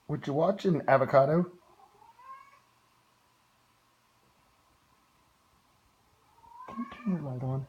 What you watching, Avocado? Can you turn your light on?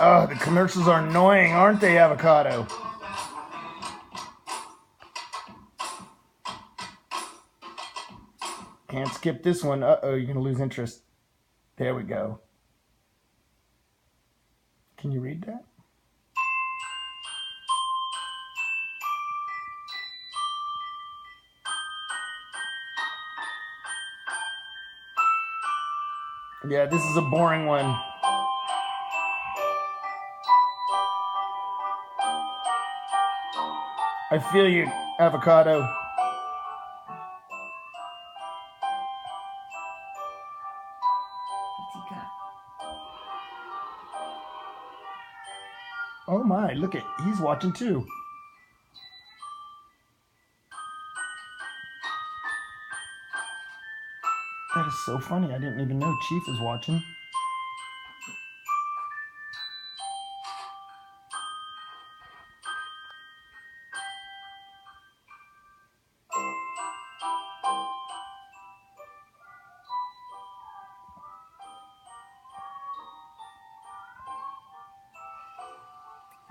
Oh, the commercials are annoying, aren't they, Avocado? Can't skip this one. Uh-oh, you're going to lose interest. There we go. Can you read that? Yeah, this is a boring one. I feel you, Avocado. What's he got? Oh my, look at, he's watching too. That is so funny. I didn't even know Chief is watching.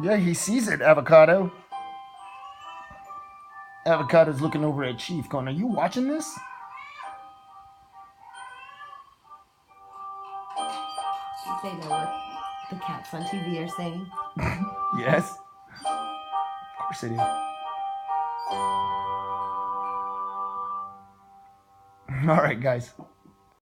Yeah, he sees it, Avocado. Avocado's looking over at Chief going, are you watching this? They know what the cats on TV are saying. Yes. Of course they do. All right, guys.